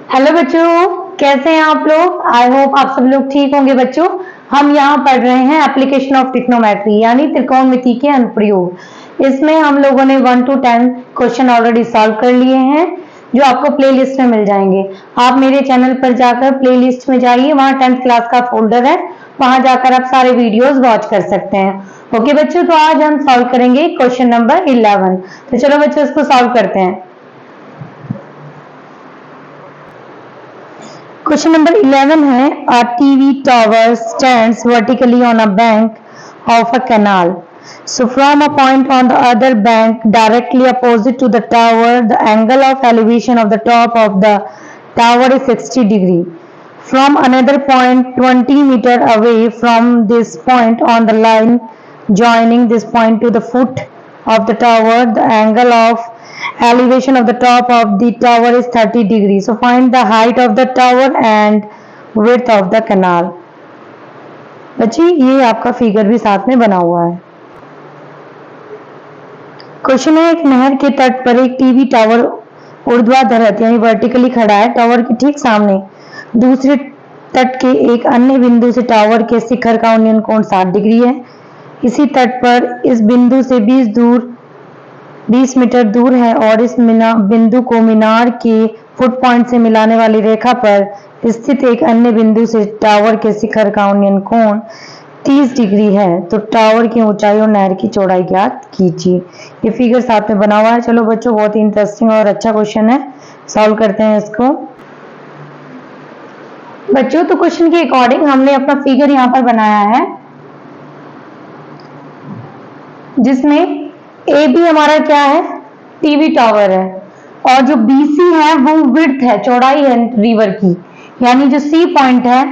Hello बच्चों, कैसे हैं आप लोग। आई होप आप सब लोग ठीक होंगे। बच्चों, हम यहाँ पढ़ रहे हैं एप्लीकेशन ऑफ ट्रिग्नोमेट्री यानी त्रिकोणमिति के अनुप्रयोग। इसमें हम लोगों ने 1 to 10 क्वेश्चन ऑलरेडी सॉल्व कर लिए हैं जो आपको प्लेलिस्ट में मिल जाएंगे। आप मेरे चैनल पर जाकर प्लेलिस्ट में जाइए, वहाँ 10th क्लास का फोल्डर है, वहां जाकर आप सारे वीडियोस वॉच कर सकते हैं। ओके बच्चों, तो आज हम सॉल्व करेंगे क्वेश्चन नंबर 11। तो चलो बच्चों इसको सॉल्व करते हैं। Question number 11 है A TV tower stands vertically on a bank of a canal. So from a point on the other bank directly opposite to the tower, the angle of elevation of the top of the tower is 60 degree. From another point 20 meter away from this point on the line joining this point to the foot of the tower, the angle of elevation of the top of the tower is 30 degrees. So find the height of the tower and width of the canal. बच्ची ये आपका figure भी साथ में बना हुआ है। Question है, एक नहर के तट पर एक टीवी टावर ऊर्ध्वाधर यानी वर्टिकली खड़ा है। टावर के ठीक सामने दूसरे तट के एक अन्य बिंदु से टावर के शिखर का उन्नयन कोण 60 डिग्री है। इसी तट पर इस बिंदु से 20 मीटर दूर है और इस बिंदु को मीनार के फुट पॉइंट से मिलाने वाली रेखा पर स्थित एक अन्य बिंदु से टावर के शिखर का उन्नयन कोण 30 डिग्री है। तो टावर की ऊंचाई और नहर की चौड़ाई ज्ञात कीजिए। ये फिगर साथ में बना हुआ है। चलो बच्चों, बहुत ही इंटरेस्टिंग और अच्छा क्वेश्चन है, सॉल्व करते हैं इसको। बच्चों, तो क्वेश्चन के अकॉर्डिंग हमने अपना फिगर यहाँ पर बनाया है जिसमें ए बी हमारा क्या है, टीवी टावर है, और जो BC है वो विड्थ है, चौड़ाई है रिवर की, यानी जो C पॉइंट है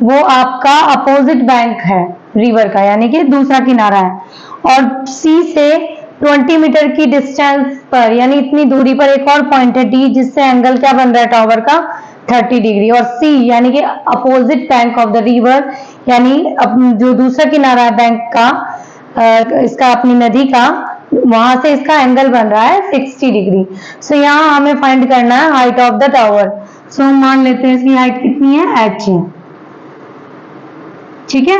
वो आपका अपोजिट बैंक है रिवर का, यानी कि दूसरा किनारा है। और C से 20 मीटर की डिस्टेंस पर यानी इतनी दूरी पर एक और पॉइंट है D, जिससे एंगल क्या बन रहा है टावर का 30 डिग्री। और C यानी कि opposite bank of the river, यानी जो दूसरा किनारा है बैंक का, इसका अपनी नदी का, वहां से इसका एंगल बन रहा है 60 डिग्री। सो यहाँ हमें फाइंड करना है हाइट ऑफ द टावर। सो हम मान लेते हैं इसकी हाइट कितनी है, h है। ठीक है,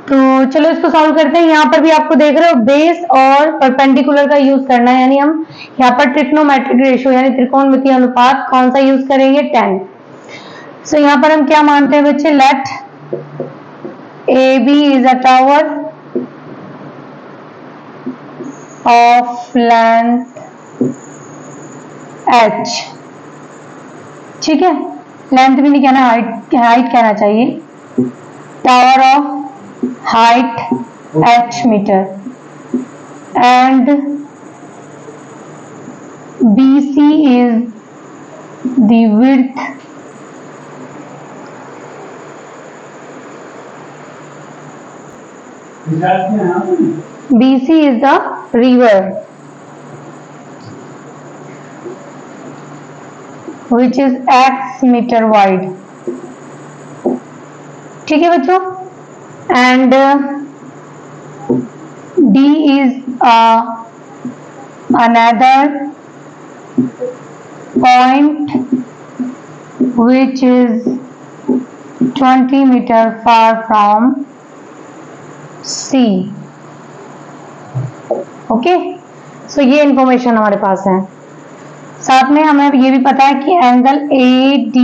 तो चलो इसको सॉल्व करते हैं। यहाँ पर भी आपको देख रहे हो बेस और परपेंडिकुलर का यूज करना है, यानी हम यहाँ पर ट्रिग्नोमेट्रिक रेशियो यानी त्रिकोणमितीय अनुपात कौन सा यूज करेंगे, 10। सो यहाँ पर हम क्या मानते हैं बच्चे, let AB is a tower of length h। ठीक है, लेंथ भी नहीं कहना, हाइट कहना चाहिए। Tower of height h metre and BC is the width BC is the river which is x meter wide। ठीक है बच्चों, and D is another point which is 20 meter far from C। Okay, so ये information हमारे पास है। साथ में हमें ये भी पता है कि एंगल AD,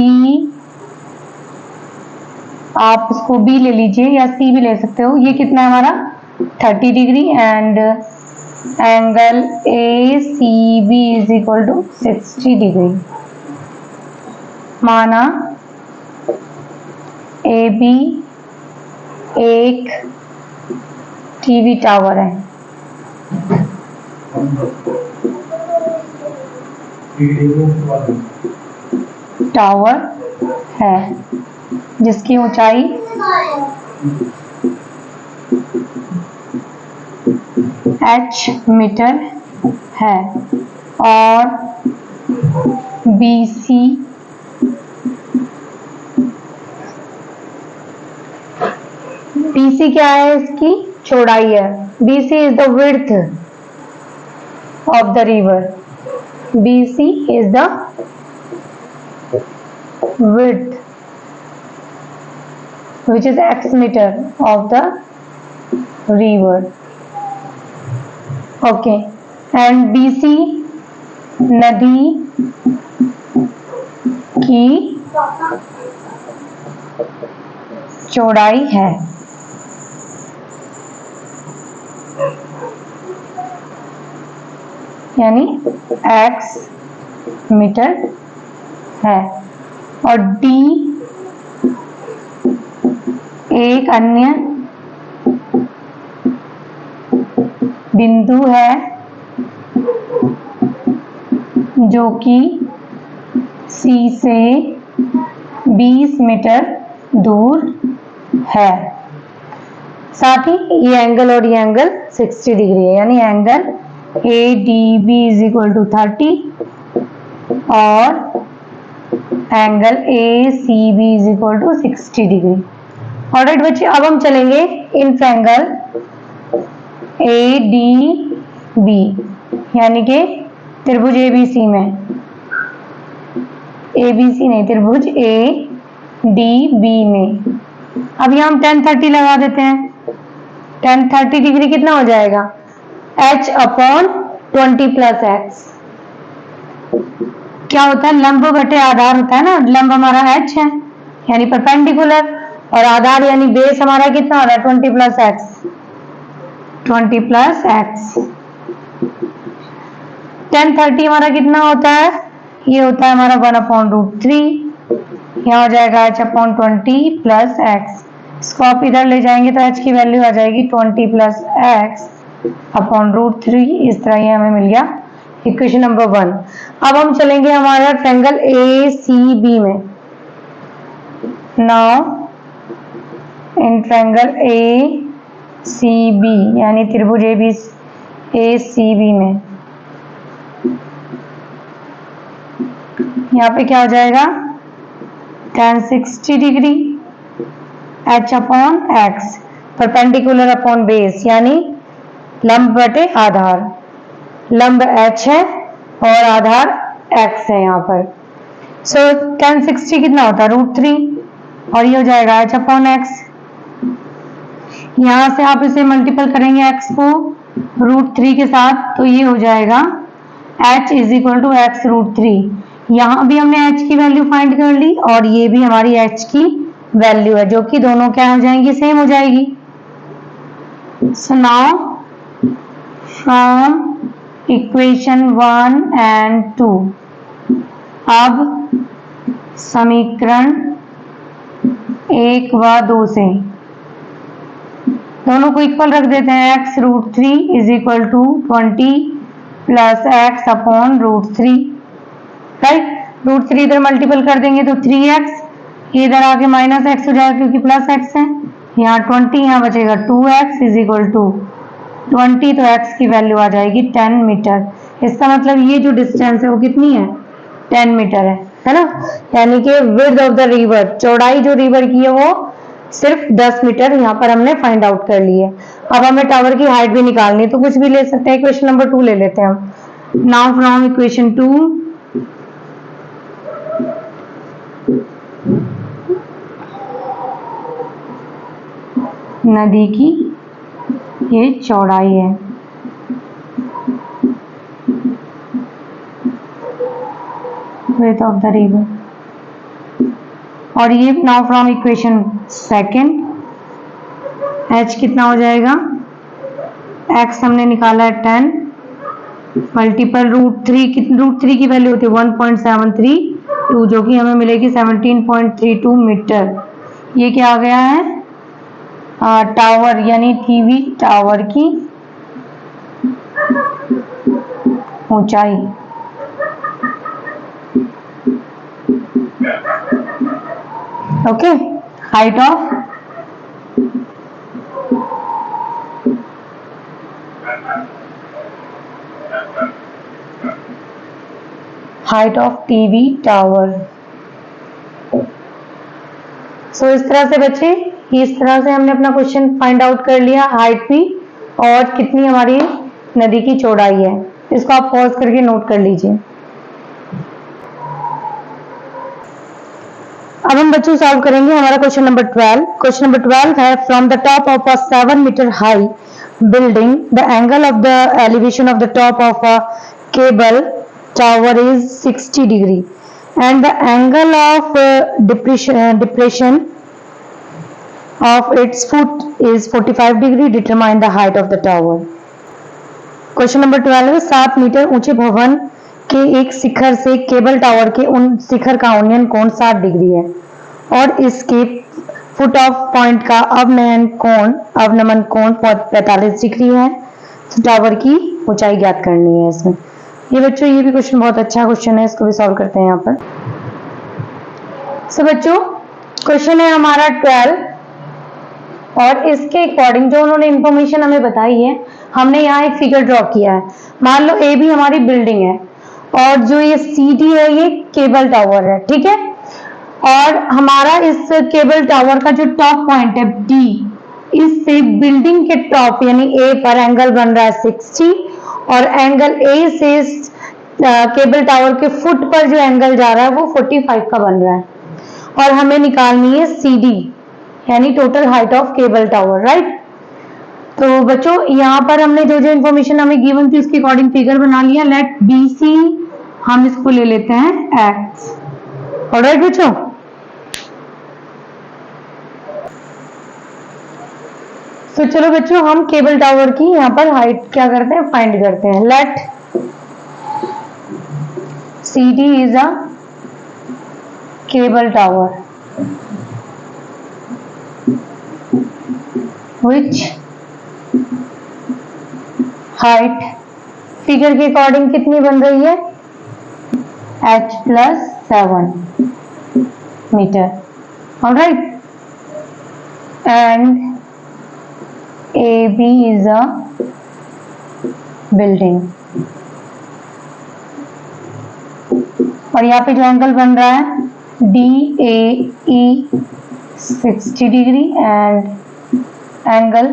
आप इसको B ले लीजिए या C भी ले सकते हो, ये कितना है हमारा 30 degree, and angle ACB is equal to 60 degree. माना AB एक टीवी टावर है, टावर है जिसकी ऊंचाई h मीटर है, और BC क्या है, इसकी चौड़ाई है। BC is the width of the river, BC is the width which is x meter of the river. Okay, and BC नदी की चौड़ाई है, यानी x मीटर है। और D एक अन्य बिंदु है जो कि C से 20 मीटर दूर है। साथ ही ये एंगल और ये एंगल 60 डिग्री है, यानी angle ADB is equal to 30 और angle ACB is equal to 60 degree. Alright बच्चे, अब हम चलेंगे इन ट्रायंगल ADB यानी कि त्रिभुज ABC में, ABC नहीं, त्रिभुज ADB में। अब यहाँ हम tan 30 लगा देते हैं। tan 30 डिग्री कितना हो जाएगा? h upon 20 plus x। क्या होता है? लंब बटे आधार होता है ना, लंब हमारा h है यानी परपेंडिकुलर, और आधार यानी बेस हमारा कितना हो रहा है? 20 plus x, 20 plus x। tan 30 हमारा कितना होता है? ये होता है हमारा 1/√3, यहाँ हो जाएगा h अपॉन 20 प्लस x। इसको आप इधर ले जाएंगे तो h की वैल्यू आ जाएगी 20 प्लस x अपॉन √3। इस तरह ये हमें मिल गया इक्वेशन नंबर 1। अब हम चलेंगे हमारा ट्रायंगल ACB में। नाउ इन ट्रायंगल ACB यानी त्रिभुज ACB में यहाँ पे क्या हो जाएगा? tan 60 degree h upon x, perpendicular upon base यानी लंब बटे आधार। लंब h है और आधार x है यहाँ पर। सो tan 60 कितना होता है? √3 और ये हो जाएगा h अपॉन x। यहाँ से आप इसे मल्टीपल करेंगे x को √3 के साथ तो ये हो जाएगा h is equal to x √3। यहाँ भी हमने h की वैल्यू फाइंड कर ली और ये भी हमारी h की वैल्यू है, जो कि दोनों क्या हो जाएंगी? सेम हो जाएगी। So now from equation 1 and 2, अब समीकरण 1 व 2 से दोनों को इक्वल रख देते हैं। x √3 is equal to 20 plus x upon √3, right. √3 इधर मल्टीपल कर देंगे तो 3x, इधर आके माइनस x हो जाएगा क्योंकि प्लस x है। यहाँ 20, यहाँ बचेगा 2x इज इक्वल टू 20, तो x की वैल्यू आ जाएगी 10 मीटर। इसका मतलब ये जो डिस्टेंस है वो कितनी है? 10 मीटर है ना। यानी कि विड्थ ऑफ द रिवर, चौड़ाई जो रिवर की है वो सिर्फ 10 मीटर यहाँ पर हमने फाइंड आउट कर ली है। अब हमें टावर की हाइट भी निकालनी है तो कुछ भी ले सकते हैं। इक्वेशन नंबर 2 ले लेते हैं हम। नाउ फ्रॉम इक्वेशन 2, नदी की ये चौड़ाई है, width of the river, और ये now from equation second h कितना हो जाएगा? x हमने निकाला है 10 मल्टीपल √3 की वैल्यू होती है 1.732 जो कि हमें मिलेगी 17.32 मीटर। ये क्या आ गया है? टावर यानी टीवी टावर की ऊंचाई। Okay, height of TV tower. So इस तरह से बच्चे, इस तरह से हमने अपना क्वेश्चन फाइंड आउट कर लिया, हाइट भी और कितनी हमारी नदी की चौड़ाई है। इसको आप पॉज करके नोट कर लीजिए। अब हम बच्चों सॉल्व करेंगे हमारा क्वेश्चन नंबर 12। क्वेश्चन नंबर 12 है from the top of a 7 metre high building the angle of the elevation of the top of a cable tower is 60 degree and the angle of depression of its foot is 45 degree. Determine the height of the tower. Question number 12 है 7 metre ऊंचे भवन के एक शिखर से cable tower के उन शिखर का उन्नयन कोण 60 डिग्री है और इसके फुट ऑफ पॉइंट का अवनमन कोण 45 डिग्री है। तो टावर की ऊंचाई ज्ञात करनी है इसमें। ये बच्चों ये भी क्वेश्चन बहुत अच्छा क्वेश्चन है, इसको भी सॉल्व करते हैं यहाँ पर। बच्चों क्वेश्चन है हमारा 12 और इसके अकॉर्डिंग जो उन्होंने इंफॉर्मेशन हमें बताई है, हमने यहाँ एक फिगर ड्रॉ किया है। मान लो ए भी हमारी बिल्डिंग है और जो ये सी डी है ये केबल टावर है, ठीक है। और हमारा इस केबल टावर का जो टॉप पॉइंट है डी, इससे बिल्डिंग के टॉप यानी ए पर एंगल बन रहा है 60 और एंगल ए से केबल टावर के फुट पर जो एंगल जा रहा है वो 45 का बन रहा है और हमें निकालनी है सी डी यानी total height of cable tower, right. तो बच्चों यहाँ पर हमने जो जो इन्फॉर्मेशन हमें गिवन थी उसके अकॉर्डिंग फिगर बना लिया। लेट बी सी हम इसको ले लेते हैं एक्स। ऑलराइट बच्चों, तो चलो बच्चों हम केबल टावर की यहाँ पर हाइट क्या करते हैं, फाइंड करते हैं। Let C D is a cable tower which height figure के अकॉर्डिंग कितनी बन रही है, h+7 metre. Alright, and AB is a building और यहाँ पे जो एंगल बन रहा है DAE 60 डिग्री एंड एंगल,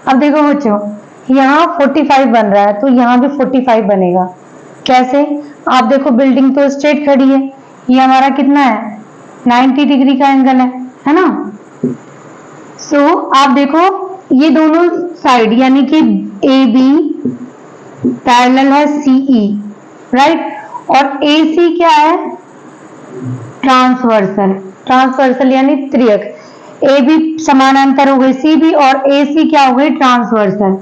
अब देखो बच्चों यहाँ 45 बन रहा है तो यहाँ भी 45 बनेगा। कैसे, आप देखो बिल्डिंग तो स्ट्रेट खड़ी है, ये हमारा कितना है 90 डिग्री का एंगल है ना। सो आप देखो ये दोनों साइड यानी कि ए बी पैरेलल है सीई, राइट, और ए सी क्या है ट्रांसवर्सल यानी त्रियक। ए बी समानांतर हो गई सी बी और ए सी क्या हो गई ट्रांसवर्सल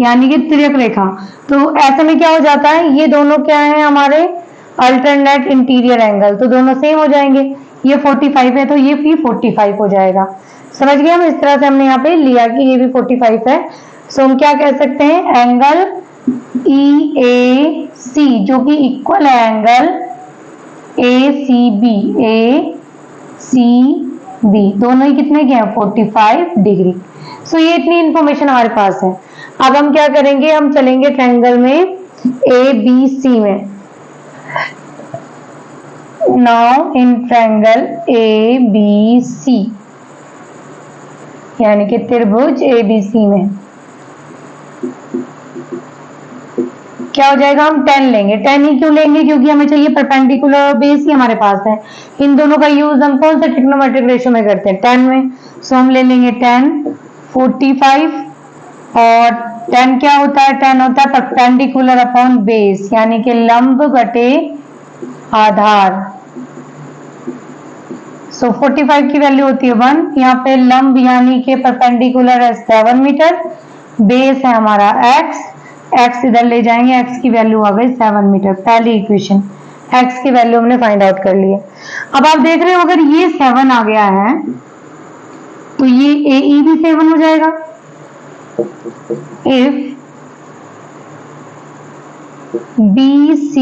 यानी कि त्रियक रेखा। तो ऐसे में क्या हो जाता है, ये दोनों क्या है हमारे अल्टरनेट इंटीरियर एंगल, तो दोनों सेम हो जाएंगे। ये 45 है तो ये भी 45 हो जाएगा। समझ गए हम, इस तरह से हमने यहाँ पे लिया कि ये भी 45 है। सो हम क्या कह सकते हैं, एंगल EAC जो कि इक्वल है एंगल ACB दोनों ही कितने के हैं 45 डिग्री। सो ये इतनी इंफॉर्मेशन हमारे पास है। अब हम क्या करेंगे, हम चलेंगे ट्रायंगल में ABC में। नाउ इन ट्रायंगल ABC यानी कि त्रिभुज ABC में क्या हो जाएगा, हम 10 लेंगे। 10 ही क्यों लेंगे, क्योंकि हमें चाहिए परपेंडिकुलर और बेस ही हमारे पास है। इन दोनों का यूज हम कौन सा ट्रिग्नोमेट्रिक रेशियो में करते हैं 10 में। सो हम ले लेंगे 10 45 और 10 क्या होता है, 10 होता है परपेंडिकुलर अपॉन बेस यानी कि लंब बटे आधार। सो 45 की वैल्यू होती है 1, यहाँ पे लंब यानी कि परपेंडिकुलर है 7 मीटर, बेस है हमारा x इधर ले जाएंगे, x की वैल्यू आ गई 7 मीटर। पहली इक्वेशन x की वैल्यू हमने फाइंड आउट कर ली है। अब आप देख रहे हो अगर ये 7 आ गया है तो ये AE भी 7 हो जाएगा। If BC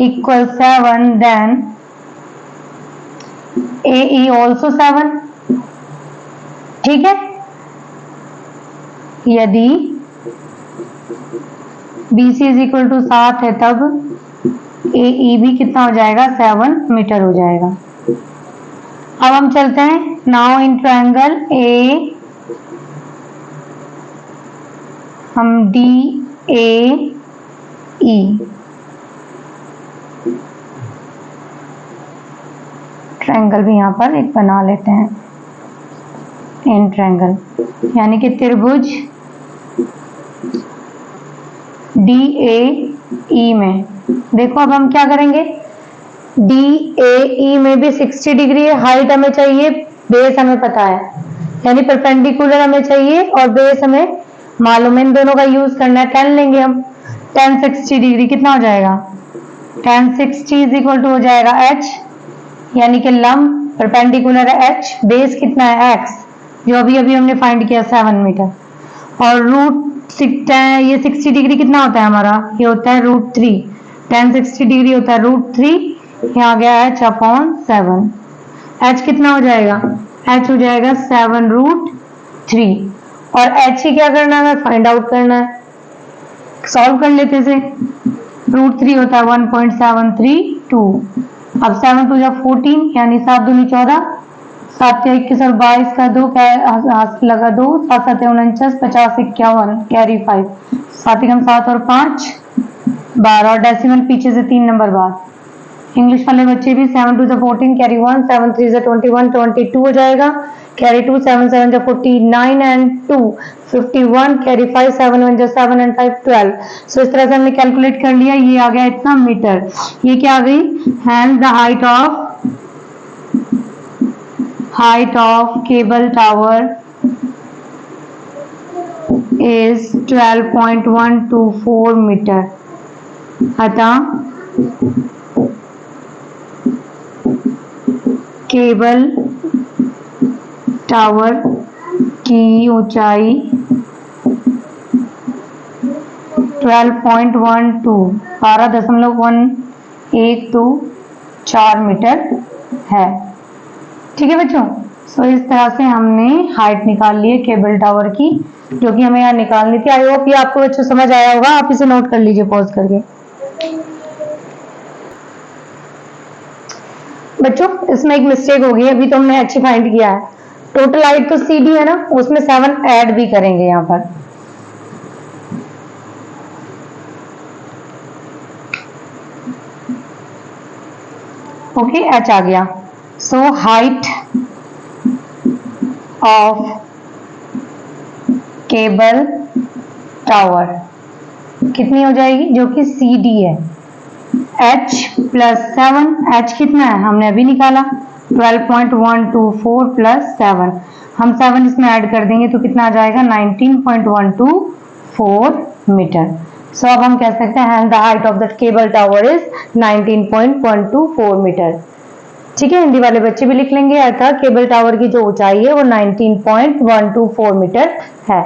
equal 7 then AE also 7, ठीक है। यदि BC इज इक्वल टू 7 है तब AE भी कितना हो जाएगा 7 मीटर हो जाएगा। अब हम चलते हैं नाउ इन ट्रायंगल A, हम DAE ट्रायंगल भी यहाँ पर एक बना लेते हैं, इन ट्रायंगल, यानी कि त्रिभुज DAE में। देखो अब हम क्या करेंगे, DAE में भी 60 डिग्री है, हाइट हमें चाहिए, बेस हमें पता है, यानी परपेंडिकुलर हमें चाहिए और बेस हमें मालूम है, इन दोनों का यूज करना है। 10 लेंगे हम, 10 60 डिग्री कितना हो जाएगा, 10 60 इज इक्वल टू हो जाएगा h, यानी कि लंब परपेंडिकुलर है h, बेस कितना है x, जो अभी अभी हमने फाइंड किया 7 मीटर, और रूट ये 60 डिग्री कितना होता है हमारा, ये होता है √3, 10 60 डिग्री होता है √3, यहाँ आ गया h/7, h कितना हो जाएगा, h हो जाएगा 7√3, और h ही क्या करना है, फाइंड आउट करना है, सॉल्व कर लेते से। √3 होता है 1.732, अब 7 टू 14, यानी 7 दूनी 14, 7 या 21 और 22 का 2 हाथ लगा 2, 7 7 49, 50 51, कैरी 5, 7 एकम 7 और 5 12, और डेसिमल पीछे से 3 नंबर बाद। इंग्लिश वाले बच्चे भी 7 2 14, कैरी 1, 7 3 21, 22 हो जाएगा, कैरी 2, 7 7 49 एंड 2 51, कैरी 5, 7 1 7 एंड 5 12। सो इस तरह से हमने कैलकुलेट कर लिया, ये आ गया इतना मीटर। ये क्या आ गई, hand the height of cable tower is 12.124 metre, अतः केबल टावर की ऊंचाई 12.124 मीटर है। ठीक है बच्चों, सो इस तरह से हमने हाइट निकाल ली है केबल टावर की, जो कि हमें यहाँ निकालनी थी। आई होप ये आपको बच्चों समझ आया होगा, आप इसे नोट कर लीजिए पॉज करके। बच्चों इसमें एक मिस्टेक होगी, अभी तो हमने h फाइंड किया है, टोटल हाइट तो CD है ना, उसमें 7 ऐड भी करेंगे यहाँ पर। ओके, h आ गया। So height of cable tower कितनी हो जाएगी, जो कि CD है, h + 7, h कितना है हमने अभी निकाला 12.124 + 7, हम 7 इसमें ऐड कर देंगे तो कितना आ जाएगा 19.124 मीटर। सो अब हम कह सकते हैं the height of the cable tower is 19.124 metre. ठीक है, हिंदी वाले बच्चे भी लिख लेंगे, अर्थात केबल टावर की जो ऊंचाई है वो 19.124 मीटर है।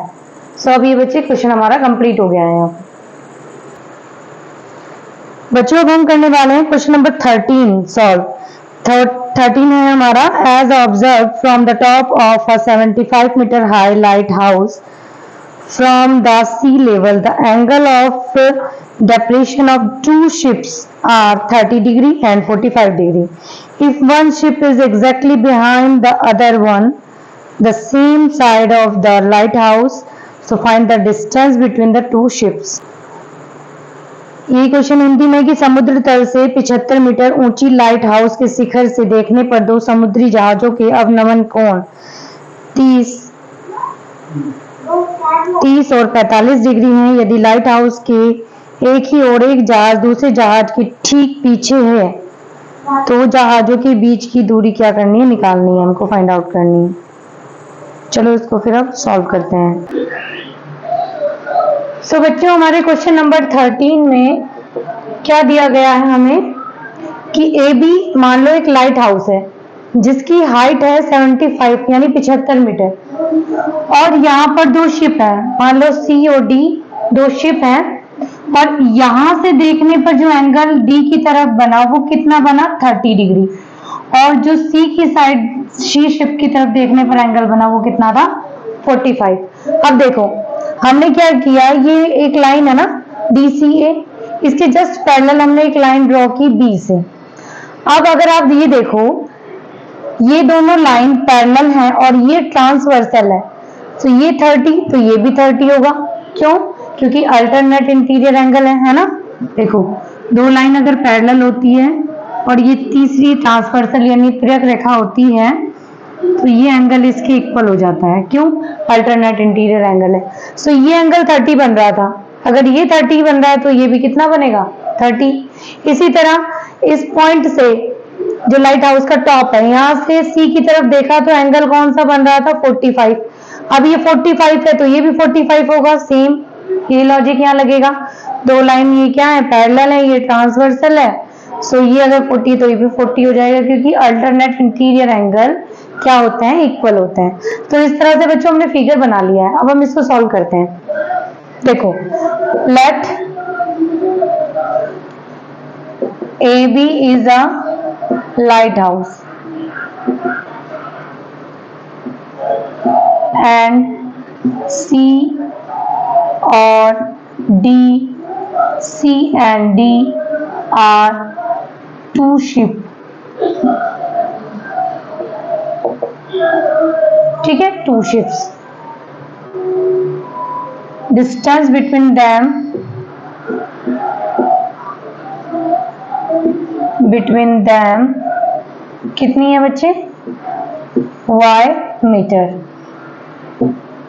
सो अब ये बच्चे क्वेश्चन हमारा कंप्लीट हो गया है। यहाँ बच्चों अब हम करने वाले हैं क्वेश्चन नंबर 13 सॉल्व। 13 है हमारा, as observe from the top of a 75 metre high lighthouse from the sea level the angle of depression of two ships are 30 degree and 45 degree. If one ship is exactly behind the other one the same side of the lighthouse, so find the distance between the two ships. ये question Hindi में कि समुद्र तल से 75 metre ऊंची light house के शिखर से देखने पर दो समुद्री जहाजों के अवनमन कोण 30 और 45 डिग्री हैं। यदि लाइट हाउस के एक ही और एक जहाज दूसरे जहाज के ठीक पीछे है तो जहाजों के बीच की दूरी क्या करनी है, निकालनी है, हमको फाइंड आउट करनी है। चलो इसको फिर अब सॉल्व करते हैं। सो बच्चों हमारे क्वेश्चन नंबर 13 में क्या दिया गया है हमें कि AB मान लो एक लाइट हाउस है जिसकी हाइट है 75 यानी 75 मीटर, और यहाँ पर दो शिप है, मान लो C और D दो शिप हैं, और यहाँ से देखने पर जो एंगल D की तरफ बना वो कितना बना 30 डिग्री, और जो C की साइड C शिप की तरफ देखने पर एंगल बना वो कितना था 45। अब देखो हमने क्या किया, ये एक लाइन है ना DCA, इसके जस्ट पैरेलल हमने एक लाइन ड्रॉ की B से। अब अगर आप ये देखो ये दोनों लाइन पैरेलल हैं और ये ट्रांसवर्सल है, तो ये 30 तो ये भी 30 होगा। क्यों? क्योंकि अल्टरनेट इंटीरियर एंगल है ना। देखो दो लाइन अगर पैरेलल होती है और ये तीसरी ट्रांसवर्सल यानी तिर्यक रेखा होती है, तो ये एंगल इसके इक्वल हो जाता है। क्यों? अल्टरनेट इंटीरियर एंगल है। सो ये एंगल 30 बन रहा था, अगर ये 30 बन रहा है तो ये भी कितना बनेगा? 30। इसी तरह इस पॉइंट से जो लाइट हाउस का टॉप है, यहाँ से सी की तरफ देखा तो एंगल कौन सा बन रहा था? 45। अब ये 45 है तो ये भी 45 होगा, सेम ये लॉजिक यहाँ लगेगा। दो लाइन ये क्या है? पैरेलल है, ये ट्रांसवर्सल है। सो ये अगर 40 तो ये भी 40 हो जाएगा, क्योंकि अल्टरनेट इंटीरियर एंगल क्या होते हैं? इक्वल होते हैं। तो इस तरह से बच्चों हमने फिगर बना लिया है। अब हम इसको सॉल्व करते हैं। देखो, let AB is a lighthouse and C और D, C and D are two ship। ठीक है, two ships। Distance between them कितनी है बच्चे? y मीटर।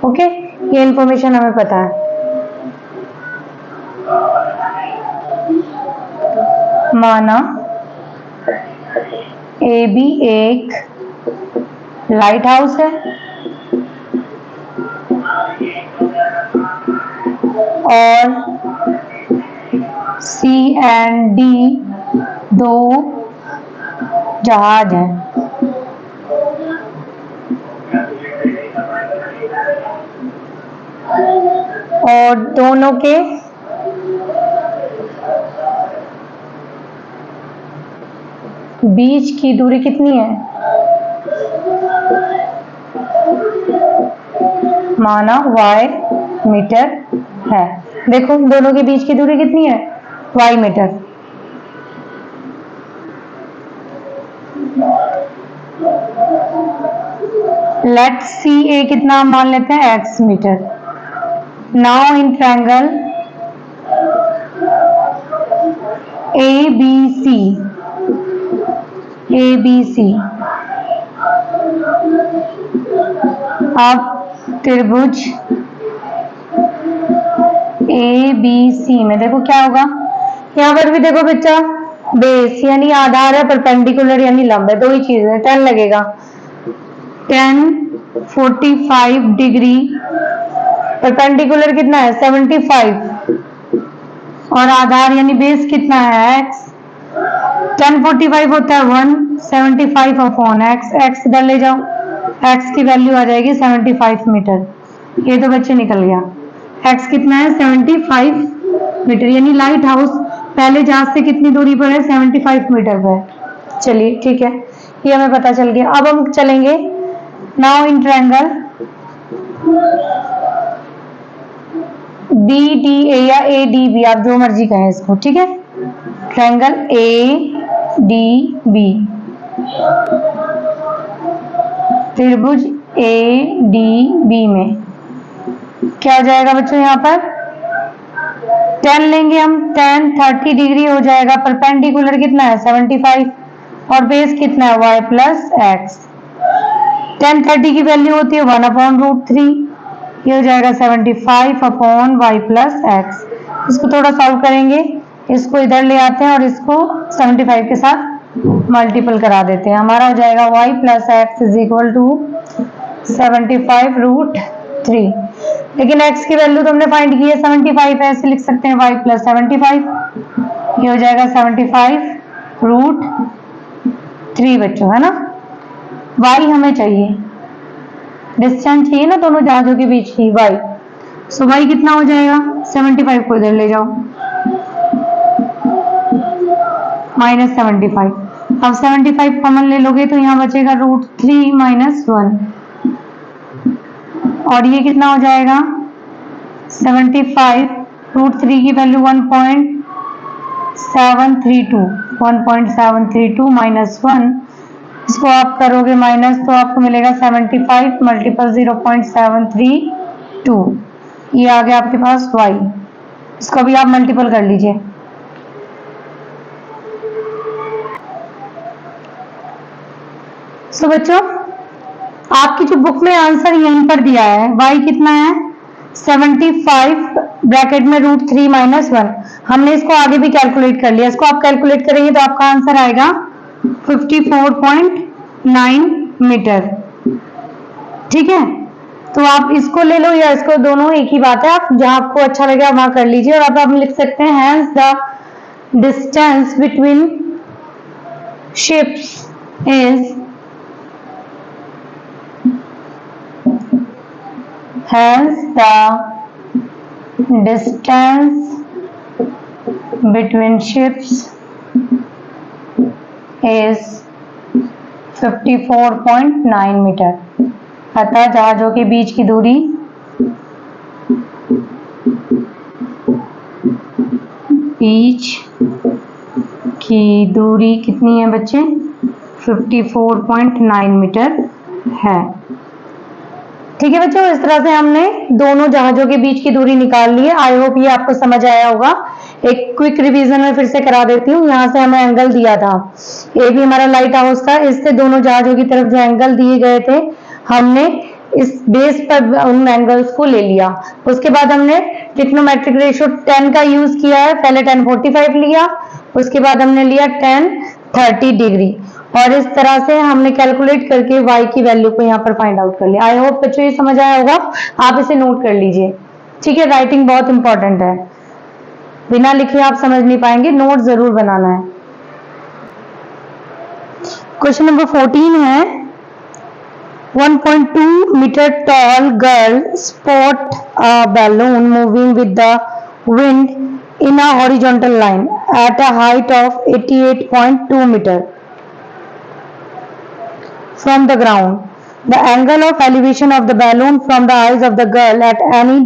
ओके, ये इंफॉर्मेशन हमें पता है। माना AB एक लाइट हाउस है और C एंड D दो जहाज हैं। और दोनों के बीच की दूरी कितनी है? माना y मीटर है। देखो, दोनों के बीच की दूरी कितनी है? y metre. लेट CA कितना मान लेते हैं? x metre. Now in triangle ABC अब त्रिभुज ABC में देखो क्या होगा। यहाँ पर भी देखो बच्चा, बेस यानी आधार है, परपेंडिकुलर यानी लंब है, दो ही चीज है। 10 लगेगा। 10 45 डिग्री, परपेंडिकुलर कितना है? 75, और आधार यानी बेस कितना है? x। 10 45 होता है 175 अपॉन x। x इधर ले जाओ, x की वैल्यू आ जाएगी 75 मीटर। ये तो बच्चे निकल गया। x कितना है? 75 मीटर, यानी लाइट हाउस पहले जहाज से कितनी दूरी पर है? 75 मीटर पर। चलिए ठीक है, ये हमें पता चल गया। अब हम चलेंगे नाउ इन ट्रायंगल BDA या ADB, आप जो मर्जी कहें इसको। ठीक है, ट्रायंगल ADB, त्रिभुज ADB में क्या हो जाएगा बच्चों? यहाँ पर 10 लेंगे हम। 10 30 डिग्री हो जाएगा। परपेंडिकुलर कितना है? 75, और बेस कितना है? y plus x. 10 30 की वैल्यू होती है 1/√3, ये हो जाएगा 75 अपॉन वाई प्लस एक्स। इसको थोड़ा सॉल्व करेंगे, इसको इधर ले आते हैं और इसको 75 के साथ मल्टीपल करा देते हैं। हमारा हो जाएगा y plus x is equal to 75√3। लेकिन x की वैल्यू तो हमने फाइंड की है 75 है, ऐसे लिख सकते हैं y प्लस 75, ये हो जाएगा 75√3 बच्चों, है ना। y हमें चाहिए, डिस्टेंस चाहिए ना दोनों जहाजों के बीच की, y। सो y कितना हो जाएगा? 75 को इधर ले जाओ, -75। अब 75 कॉमन ले लोगे तो यहाँ बचेगा √3 - 1, और ये कितना हो जाएगा? 75 √3 की वैल्यू 1.732 -1, इसको आप करोगे माइनस तो आपको मिलेगा 75 मल्टीपल 0.732, ये आ गया आपके पास y। इसको भी आप मल्टीपल कर लीजिए। सो बच्चों, आपकी जो बुक में आंसर यहीं पर दिया है, y कितना है 75 ब्रैकेट में √3 - 1। हमने इसको आगे भी कैलकुलेट कर लिया, इसको आप कैलकुलेट करेंगे तो आपका आंसर आएगा 54.9 मीटर। ठीक है, तो आप इसको ले लो या इसको, दोनों एक ही बात है, आप जहां आपको अच्छा लगे वहां कर लीजिए। और अब आप लिख सकते हैं hence the distance between ships is hence the distance between ships is 54.9 metre. अतः जहाजों के बीच की दूरी कितनी है बच्चे 54.9 मीटर है। ठीक है बच्चों, इस तरह से हमने दोनों जहाजों के बीच की दूरी निकाल ली है। आई होप ये आपको समझ आया होगा। एक क्विक रिवीजन में फिर से करा देती हूँ। यहाँ से हमें एंगल दिया था, ए भी हमारा लाइट हाउस था, इससे दोनों जहाजों की तरफ जो एंगल दिए गए थे हमने इस बेस पर उन एंगल्स को ले लिया। उसके बाद हमने ट्रिग्नोमेट्रिक रेशियो 10 का यूज किया है। पहले 1045 लिया, उसके बाद हमने लिया 1030 डिग्री, और इस तरह से हमने कैलकुलेट करके y की वैल्यू को यहाँ पर फाइंड आउट कर लिया। आई होप बच्चों ये समझ आया होगा। आप इसे नोट कर लीजिए। ठीक है, राइटिंग बहुत इंपॉर्टेंट है, बिना लिखे आप समझ नहीं पाएंगे, नोट जरूर बनाना है। क्वेश्चन नंबर 14 है 1.2 metre tall girl spot a balloon moving with the wind in a horizontal line at a height of 88.2 meter from the ground. The angle of elevation of the balloon from the eyes of the girl at any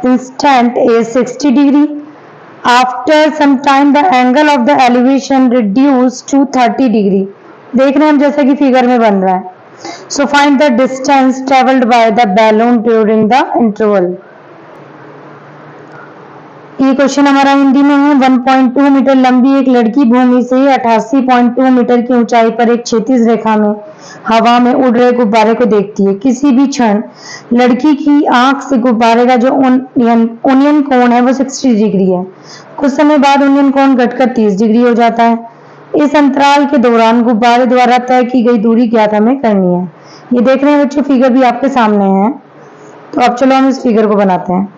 instant is 60 degree. After some time the angle of the elevation reduced to 30 degree. देख रहे हैं हम जैसा कि figure में बन रहा है। So find the distance traveled by the balloon during the interval. ये क्वेश्चन हमारा हिंदी में है। 1.2 मीटर लंबी एक लड़की भूमि से 88.2 मीटर की ऊंचाई पर एक क्षैतिज रेखा में हवा में उड़ रहे गुब्बारे को देखती है। किसी भी क्षण लड़की की आंख से गुब्बारे का जो ओनियन कोण है वो 60 डिग्री है। कुछ समय बाद ओनियन कोण घटकर 30 डिग्री हो जाता है। इस अंतराल के दौरान गुब्बारे द्वारा तय की गई दूरी ज्ञात हमें करनी है। ये देख रहे हैं बच्चों, फिगर भी आपके सामने है। तो अब चलो हम इस फिगर को बनाते हैं,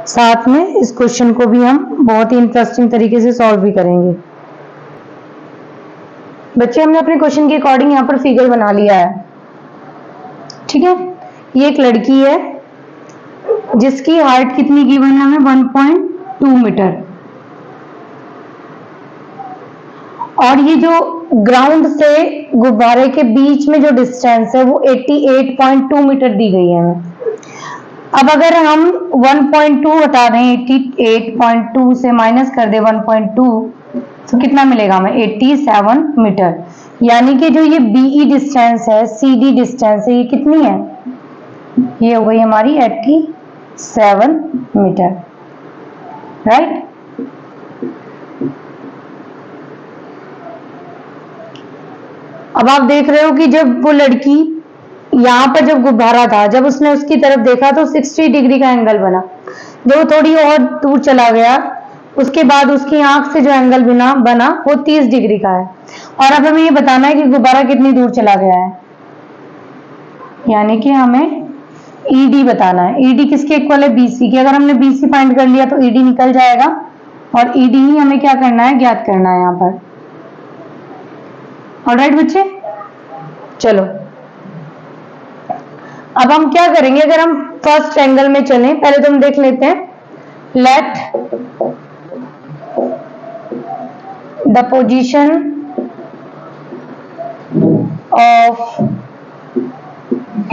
साथ में इस क्वेश्चन को भी हम बहुत ही इंटरेस्टिंग तरीके से सॉल्व भी करेंगे। बच्चे, हमने अपने क्वेश्चन के अकॉर्डिंग यहाँ पर फिगर बना लिया है। ठीक है, ये एक लड़की है जिसकी हाइट कितनी गिवन है हमें 1.2 मीटर, और ये जो ग्राउंड से गुब्बारे के बीच में जो डिस्टेंस है वो 88.2 मीटर दी गई है हमें। अब अगर हम 1.2 हटा दें, 88.2 से माइनस कर दे 1.2, तो कितना मिलेगा हमें 87 मीटर। यानी कि जो ये बीई डिस्टेंस है, सीडी डिस्टेंस है, ये कितनी है, ये हो गई हमारी 87 मीटर। राइट, अब आप देख रहे हो कि जब वो लड़की यहाँ पर जब गुब्बारा था, जब उसने उसकी तरफ देखा तो 60 डिग्री का एंगल बना। जब वो थोड़ी और दूर चला गया, उसके बाद उसकी आंख से जो एंगल बना वो 30 डिग्री का है। और अब हमें ये बताना है कि गुब्बारा कितनी दूर चला गया है, यानी कि हमें ईडी बताना है। ईडी किसके इक्वल है, बीसी के। अगर हमने बीसी फाइंड कर लिया तो ईडी निकल जाएगा, और ईडी ही हमें क्या करना है, ज्ञात करना है यहाँ पर। ऑलराइट बच्चे, चलो अब हम क्या करेंगे, अगर हम फर्स्ट एंगल में चलें, पहले तो हम देख लेते हैं। Let the position of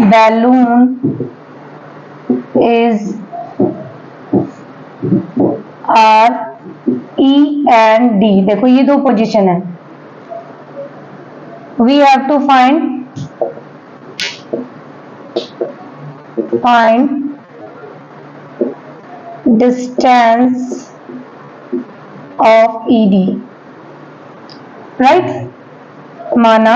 balloon is are E and D. देखो ये दो पोजीशन है, we have to find distance of ED, right? माना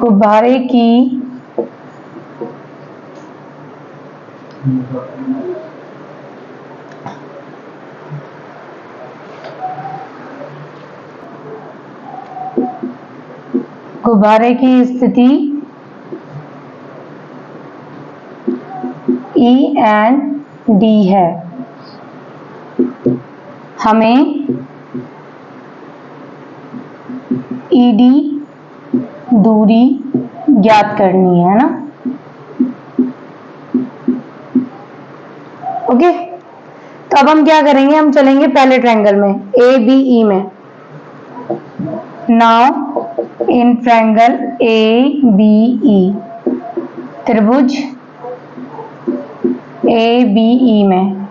गुब्बारे की स्थिति E एंड D है। हमें ED दूरी ज्ञात करनी है ना। ओके, तो अब हम क्या करेंगे, हम चलेंगे पहले ट्रायंगल में ABE में। नाउ इन ट्रायंगल ABE, त्रिभुज ABE में,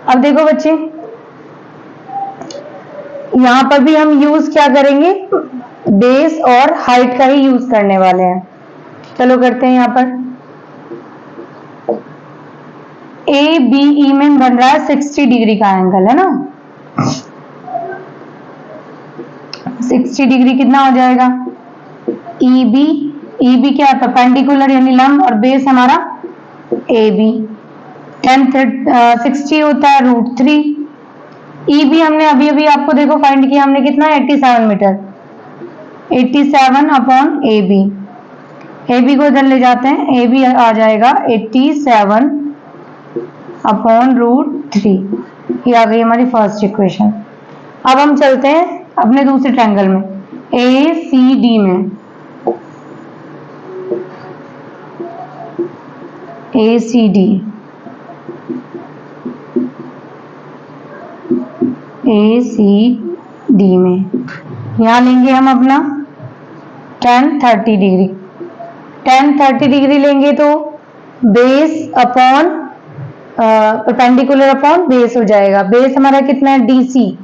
अब देखो बच्चे यहां पर भी हम यूज क्या करेंगे, बेस और हाइट का ही यूज करने वाले हैं। चलो करते हैं। यहां पर ABE में बन रहा है 60 डिग्री का एंगल, है ना। 60 डिग्री कितना हो जाएगा, EB क्या है, परपेंडिकुलर यानी लंब, और बेस हमारा AB। 60 होता है √3। EB हमने अभी अभी आपको देखो फाइंड किया हमने, कितना 87 मीटर, 87 अपॉन AB। AB को इधर ले जाते हैं, AB आ जाएगा 87 अपॉन √3। ये आ गई हमारी फर्स्ट इक्वेशन। अब हम चलते हैं अपने दूसरे ट्रायंगल में ACD में। ACD में यहां लेंगे हम अपना tan 30 डिग्री। tan 30 डिग्री लेंगे तो base upon perpendicular upon base हो जाएगा। बेस हमारा कितना है DC,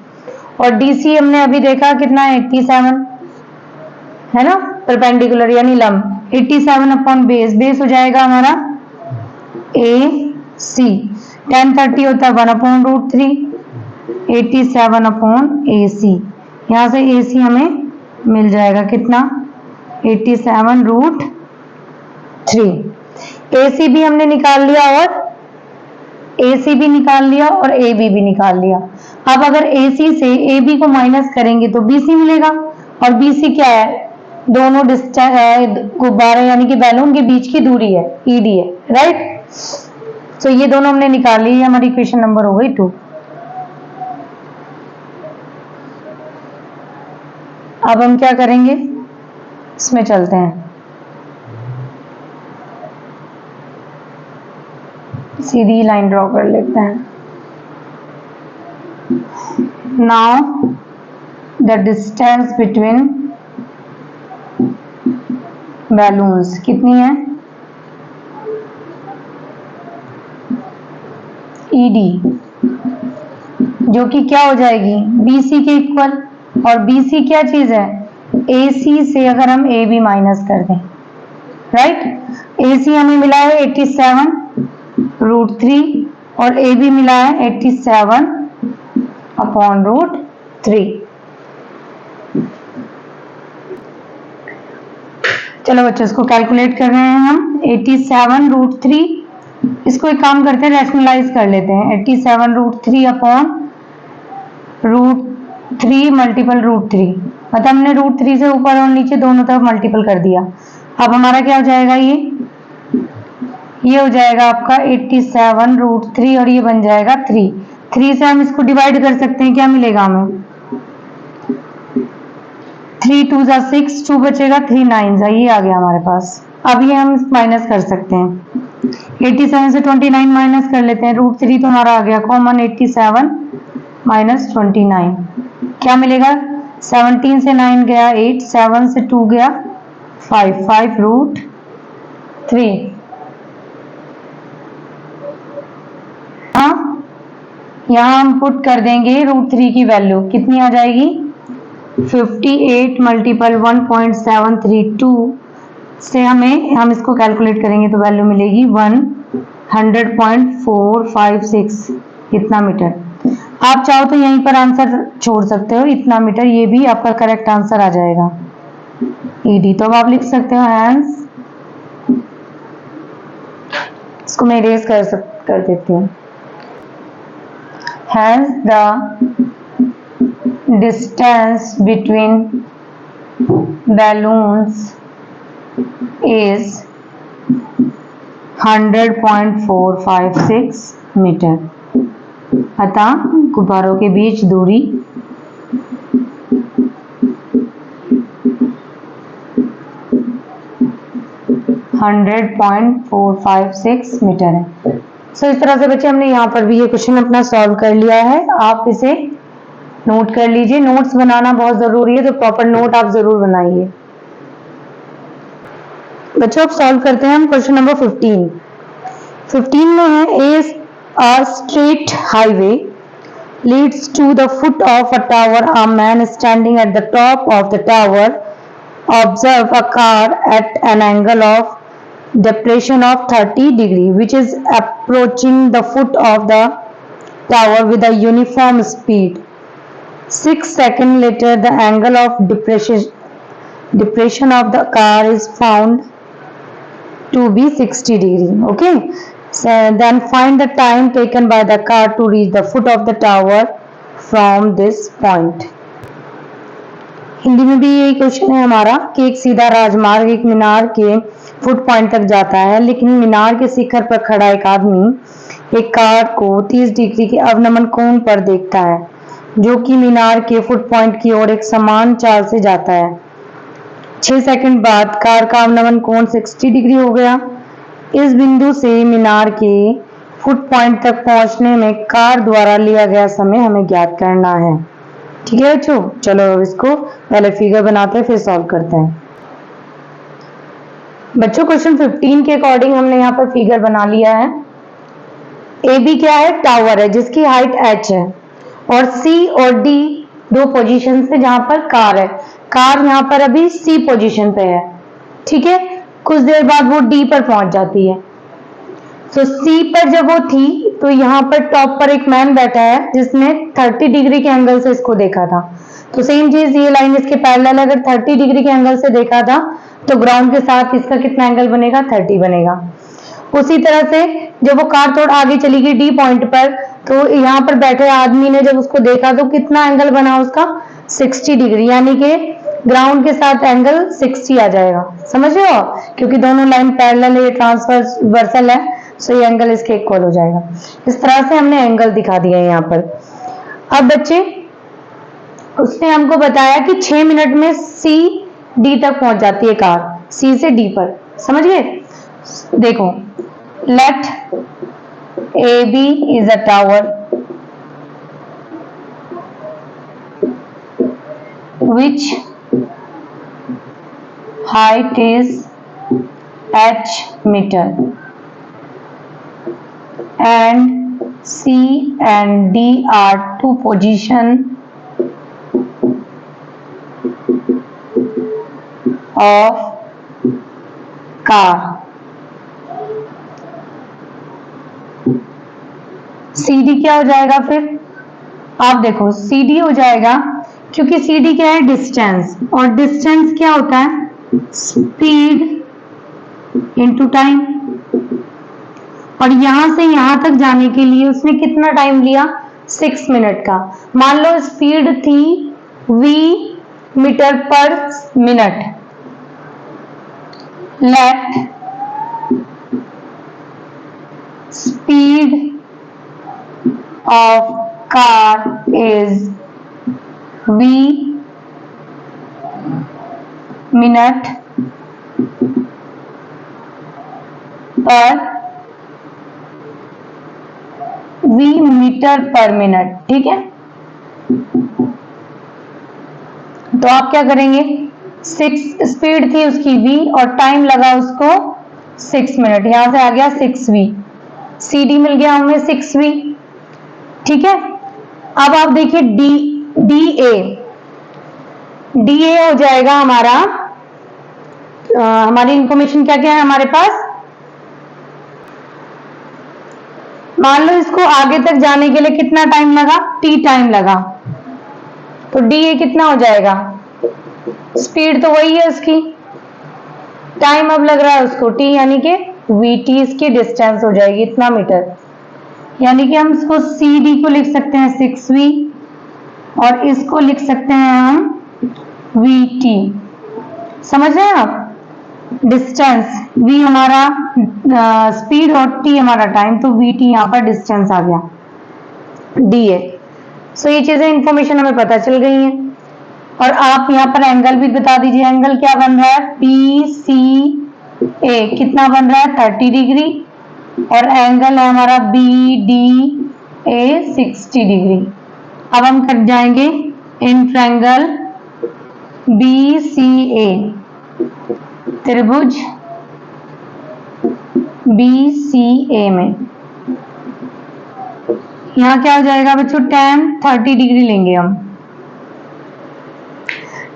और DC हमने अभी देखा कितना है 87, है ना, परपेंडिकुलर यानी लंब। 87 अपॉन बेस, बेस हो जाएगा हमारा AC। tan 30 होता है 1 अपॉन √3, 87 अपॉन AC। यहां से AC हमें मिल जाएगा कितना, 87 √3। AC भी हमने निकाल लिया और AC भी निकाल लिया और AB भी निकाल लिया। अब अगर AC से AB को माइनस करेंगे तो BC मिलेगा, और BC क्या है, दोनों गुब्बारे यानी कि बैलून के बीच की दूरी है, ED है, राइट। तो ये दोनों हमने निकाल ली, हमारी इक्वेशन नंबर हो गई 2। अब हम क्या करेंगे, इसमें चलते हैं, सीधी लाइन ड्रॉ कर लेते हैं। Now the distance between balloons कितनी है, ED, जो कि क्या हो जाएगी BC के इक्वल, और BC क्या चीज है, AC से अगर हम AB माइनस कर दें, राइट। AC हमें मिला है 87 √3 और AB मिला है 87 अपॉन √3। चलो बच्चों इसको कैलकुलेट कर रहे हैं हम। 87 √3, इसको एक काम करते हैं रैशनलाइज कर लेते हैं। 87 √3 अपॉन √3 मल्टीपल √3, मतलब हमने √3 से ऊपर और नीचे दोनों तरफ मल्टीपल कर दिया। अब हमारा क्या हो जाएगा, ये हो जाएगा आपका 87 √3 और ये बन जाएगा 3 से हम इसको डिवाइड कर सकते हैं, क्या मिलेगा हमें, 3 2 जा 6, 2 बचेगा, 3 9 जा, ये आ गया हमारे पास। अब ये हम माइनस कर सकते हैं, 87 से 29 माइनस कर लेते हैं, √3 तो हमारा आ गया कॉमन, 87 माइनस 29 क्या मिलेगा, 17 से 9 गया 8, 7 से 2 गया 5, 5 √3। यहाँ हम पुट कर देंगे √3 की वैल्यू कितनी आ जाएगी, 58 मल्टीपल 1.732 से हम इसको कैलकुलेट करेंगे तो वैल्यू मिलेगी 100.456 इतना मीटर। आप चाहो तो यहीं पर आंसर छोड़ सकते हो, इतना मीटर, ये भी आपका करेक्ट आंसर आ जाएगा, ED। तो अब आप लिख सकते हो हैंस, इसको मैं इरेज कर देती हूँ। Hence the distance between balloons is 100.456 metre. अतः गुब्बारों के बीच दूरी 100.456 मीटर है। सो इस तरह से बच्चे हमने यहाँ पर भी ये क्वेश्चन अपना सॉल्व कर लिया है। आप इसे नोट कर लीजिए, नोट्स बनाना बहुत जरूरी है, तो प्रॉपर नोट आप जरूर बनाइए। बच्चों अब सॉल्व करते हैं हम क्वेश्चन नंबर 15। 15 में है a straight highway leads to the foot of a tower. A man standing at the top of the tower observe a car at an angle of depression of 30 degree which is approaching the foot of the tower with a uniform speed. 6 seconds later the angle of depression of the car is found to be 60 degree. Okay, so then find the time taken by the car to reach the foot of the tower from this point. Hindi में भी यही question है हमारा कि एक सीधा राजमार्ग एक मीनार के फुट पॉइंट तक जाता है, लेकिन मीनार के शिखर पर खड़ा एक आदमी एक कार को 30 डिग्री के अवनमन कोण पर देखता है, जो कि मीनार के फुट पॉइंट की ओर एक समान चाल से जाता है। 6 सेकंड बाद कार का अवनमन कोण 60 डिग्री हो गया। इस बिंदु से मीनार के फुट पॉइंट तक पहुंचने में कार द्वारा लिया गया समय हमें ज्ञात करना है। ठीक है बच्चों, चलो इसको पहले फिगर बनाते हैं फिर सॉल्व करते हैं। बच्चों क्वेश्चन 15 के अकॉर्डिंग हमने यहाँ पर फिगर बना लिया है। ए बी क्या है? टावर है जिसकी हाइट h है, और सी और डी दो पोजीशन से जहां पर कार है। कार यहाँ पर अभी सी पोजीशन पे है, ठीक है। कुछ देर बाद वो डी पर पहुंच जाती है। तो सी पर जब वो थी तो यहाँ पर टॉप पर एक मैन बैठा है जिसने 30 डिग्री के एंगल से इसको देखा था। तो सेम चीज, ये लाइन इसके पैरेलल, अगर 30 डिग्री के एंगल से देखा था तो ग्राउंड के साथ इसका कितना एंगल बनेगा? 30 बनेगा। उसी तरह से जब वो कार थोड़ा आगे चली गई डी पॉइंट पर, तो यहाँ पर बैठे आदमी ने जब उसको देखा तो कितना एंगल बना उसका? 60 डिग्री, यानी कि ग्राउंड के साथ एंगल 60 आ जाएगा। समझ रहे हो? क्योंकि दोनों लाइन पैरेलल है, ये ट्रांसवर्सल है, सो ये एंगल इसके इक्वल हो जाएगा। इस तरह से हमने एंगल दिखा दिया है यहाँ पर। अब बच्चे उसने हमको बताया कि 6 मिनट में सी डी तक पहुंच जाती है कार, सी से डी पर। समझ गए? देखो, let A B is a tower which height is h meter and C and D are two position of car. CD क्या हो जाएगा फिर? आप देखो CD हो जाएगा, क्योंकि CD क्या है? डिस्टेंस, और डिस्टेंस क्या होता है? Speed into time. और यहां से यहां तक जाने के लिए उसने कितना टाइम लिया? 6 मिनट का। मान लो स्पीड थी v metre per minute. Let speed of car is v minute per v metre per minute. ठीक है, तो आप क्या करेंगे? 6 स्पीड थी उसकी v और टाइम लगा उसको 6 मिनट, यहां से आ गया 6v। CD मिल गया हमें 6v। ठीक है, अब आप देखिए DA हो जाएगा हमारा, हमारी इंफॉर्मेशन क्या क्या है हमारे पास? मान लो इसको आगे तक जाने के लिए कितना टाइम लगा? T टाइम लगा, तो DA कितना हो जाएगा? स्पीड तो वही है उसकी, टाइम अब लग रहा है उसको t, यानी कि vt इसकी डिस्टेंस हो जाएगी इतना मीटर, यानी कि हम इसको cd को लिख सकते हैं 6v और इसको लिख सकते हैं हम vt। समझ रहे हैं आप? डिस्टेंस v हमारा स्पीड और t हमारा टाइम, तो vt यहाँ पर डिस्टेंस आ गया da। सो ये चीजें इंफॉर्मेशन हमें पता चल गई हैं। और आप यहाँ पर एंगल भी बता दीजिए, एंगल क्या बन रहा है, PCA कितना बन रहा है 30 डिग्री, और एंगल है हमारा BDA 60 डिग्री। अब हम कट जाएंगे इन ट्रायंगल BCA, त्रिभुज BCA में यहाँ क्या हो जाएगा बच्चों, tan 30 डिग्री लेंगे हम।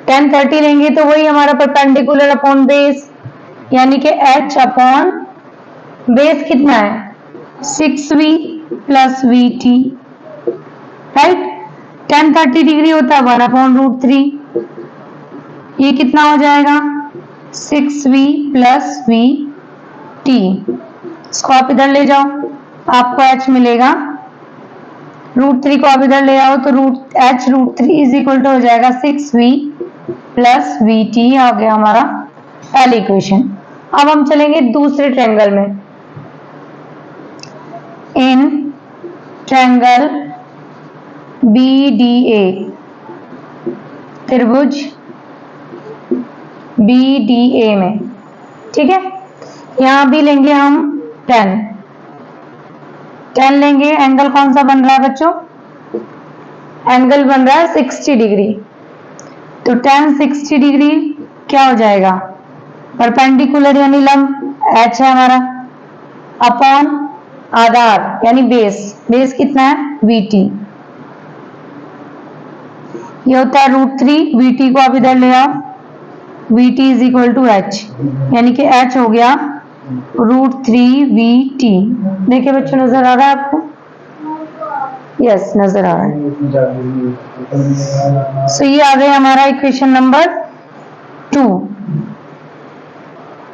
tan 30 लेंगे तो वही हमारा परपेंडिकुलर अपॉन बेस, यानी कि h अपॉन बेस कितना है 6v plus vt, right. tan 30 degree होता है 1/√3, ये कितना हो जाएगा 6v प्लस vt। इसको आप इधर ले जाओ, आपको h मिलेगा, √3 को आप इधर ले आओ तो h√3 इज इक्वल टू हो जाएगा 6v प्लस vt। आ गया हमारा पहली इक्वेशन। अब हम चलेंगे दूसरे ट्रायंगल में, इन ट्रायंगल BDA, त्रिभुज BDA में, ठीक है। यहां भी लेंगे हम 10 लेंगे। एंगल कौन सा बन रहा है बच्चों, एंगल बन रहा है 60 डिग्री, तो tan 60 डिग्री क्या हो जाएगा, परपेंडिकुलर यानी लंब h है हमारा, अपॉन आधार यानी बेस, बेस कितना है vt, ये होता है √3, vt को आप इधर ले आओ, vt is equal to h, यानी कि h हो गया √3vt। देखिए बच्चों नजर आ रहा है आपको, यस नजर आ रहा है। सो ये आ गया हमारा इक्वेशन नंबर 2।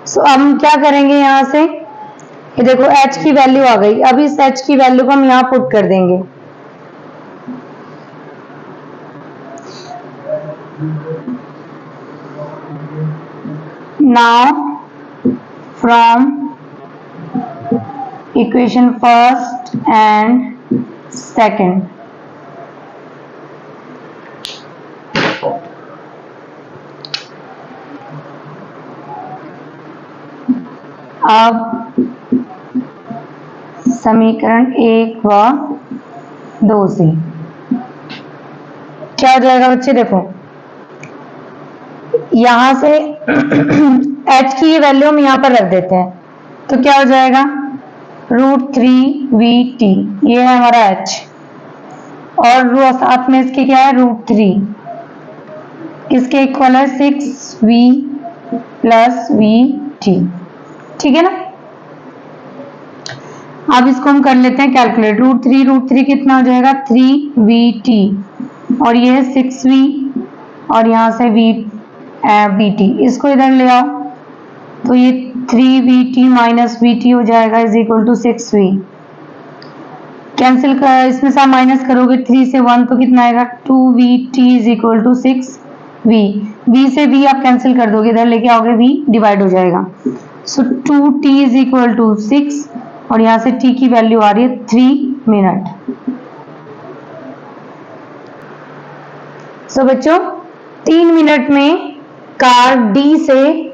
सो अब हम क्या करेंगे, यहां से ये देखो h की वैल्यू आ गई, अब इस h की वैल्यू को हम यहां पुट कर देंगे। Now from equation first and second, अब समीकरण 1 व 2 से क्या हो जाएगा बच्चे, देखो यहां से h की वैल्यू हम यहां पर रख देते हैं, तो क्या हो जाएगा √3vt, ये है हमारा h, और साथ में इसके क्या है √3, इसके इक्वल है 6v प्लस vt, ठीक है ना। अब इसको हम कर लेते हैं कैलकुलेट, √3 कितना हो जाएगा 3vt, और ये है 6v और यहां से vt, इसको इधर ले आओ तो ये 3vt माइनस vt हो जाएगा is equal to 6v। Cancel कर, इसमें से आप माइनस करोगे 3 से 1 तो कितना आएगा 2vt is equal to 6v, v से v आप कैंसिल कर दोगे, इधर लेके आओगे v डिवाइड हो जाएगा। सो 2t इज इक्वल टू 6 और यहां से t की वैल्यू आ रही है 3 मिनट। सो बच्चों 3 मिनट में कार D से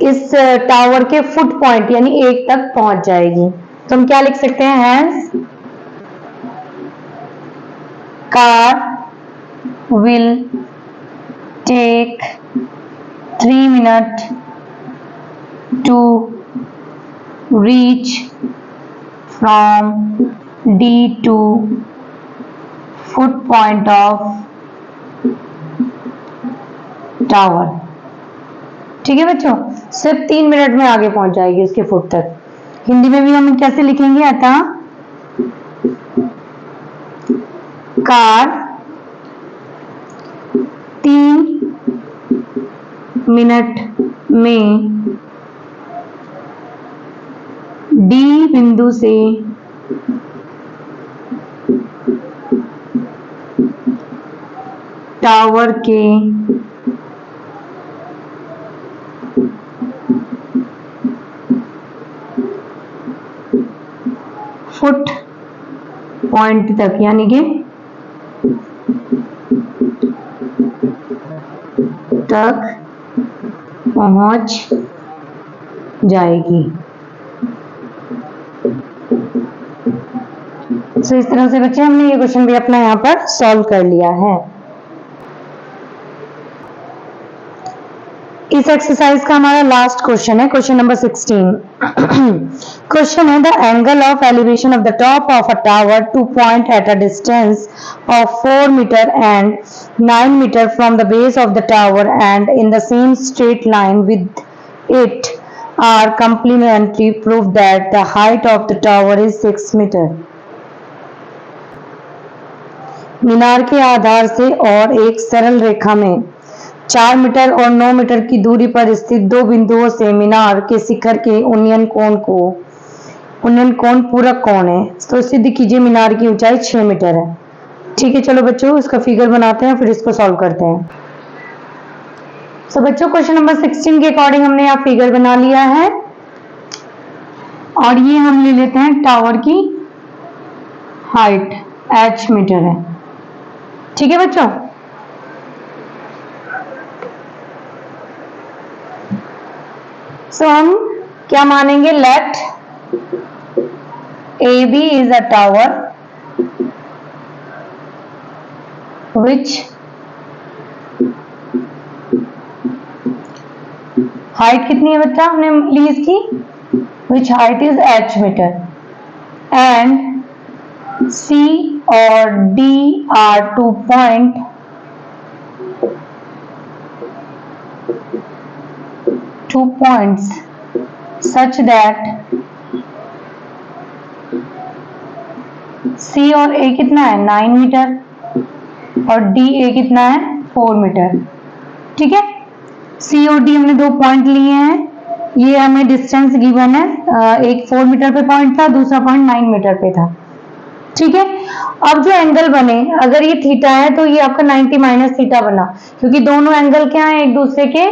इस टावर के फुट पॉइंट यानी 1 तक पहुंच जाएगी, तो हम क्या लिख सकते हैं, hence car will take 3 minute to reach from D to foot point of tower, ठीक है बच्चों। सिर्फ 3 मिनट में आगे पहुंच जाएगी उसके फुट तक। हिंदी में भी हम कैसे लिखेंगे, अतः कार 3 मिनट में डी बिंदु से टावर के फुट पॉइंट तक, यानी कि तक पहुंच जाएगी। तो इस तरह से बच्चे हमने ये क्वेश्चन भी अपना यहाँ पर सॉल्व कर लिया है। इस एक्सरसाइज का हमारा लास्ट क्वेश्चन है, क्वेश्चन नंबर 16। क्वेश्चन है the angle of elevation of the top of a tower to point at a distance of 4 meter and 9 meter from the base of the tower and in the same straight line with it are complementary prove that the height of the tower is 6 meter. मीनार के आधार से और एक सरल रेखा में 4 metre और 9 metre की दूरी पर स्थित दो बिंदुओं से मीनार के शिखर के उन्नयन कोण पूरक कोण है। तो सिद्ध कीजिए मीनार की ऊंचाई 6 मीटर है। ठीक है, चलो बच्चों इसका फिगर बनाते हैं, फिर इसको सॉल्व करते हैं। तो बच्चों क्वेश्चन नंबर 16 के अकॉर्डिंग हमने यहाँ फिगर बना लिया है और ये हम ले लेते हैं टावर की हाइट h मीटर है। ठीक है बच्चों, सो हम क्या मानेंगे, let A B is a tower which height कितनी है बच्चा हमने ली इसकी, which height is h metre and C और D are 2 points such that C और A कितना है 9 मीटर और D A कितना है 4 मीटर। ठीक है, C और D हमने 2 पॉइंट लिए हैं, ये हमें डिस्टेंस गिवन है, एक 4 मीटर पे पॉइंट था, दूसरा पॉइंट 9 मीटर पे था। ठीक है, अब जो एंगल बने, अगर ये थीटा है तो ये आपका 90 माइनस थीटा बना, क्योंकि दोनों एंगल क्या है, एक दूसरे के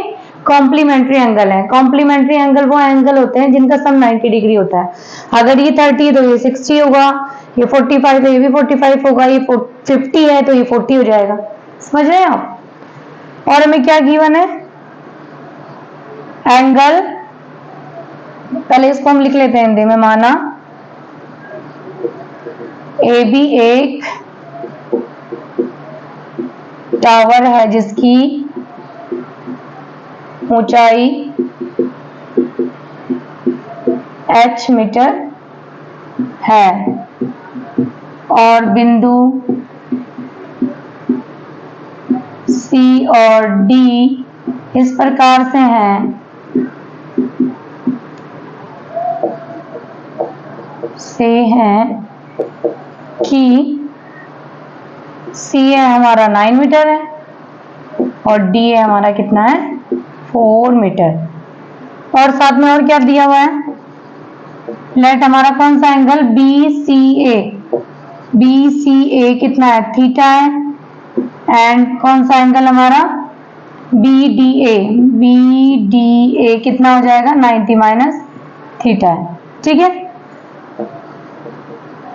कॉम्प्लीमेंट्री एंगल है। कॉम्प्लीमेंट्री एंगल वो एंगल होते हैं जिनका सम 90 डिग्री होता है। अगर ये 30 है तो ये 60 होगा, ये 45 है ये भी 45 होगा, ये 50 है तो ये 40 हो जाएगा। समझ रहे हैं आप? और हमें क्या गिवन है, एंगल, पहले इसको हम लिख लेते हैं हिंदी में, माना ए बी एक टावर है जिसकी ऊंचाई h मीटर है और बिंदु C और D इस प्रकार से हैं कि C है हमारा 9 मीटर है और D है हमारा कितना है 4 मीटर। और साथ में और क्या दिया हुआ है, लेट हमारा कौन सा एंगल BCA कितना है थीटा है, एंड कौन सा एंगल हमारा BDA कितना हो जाएगा 90 माइनस थीटा है। ठीक है,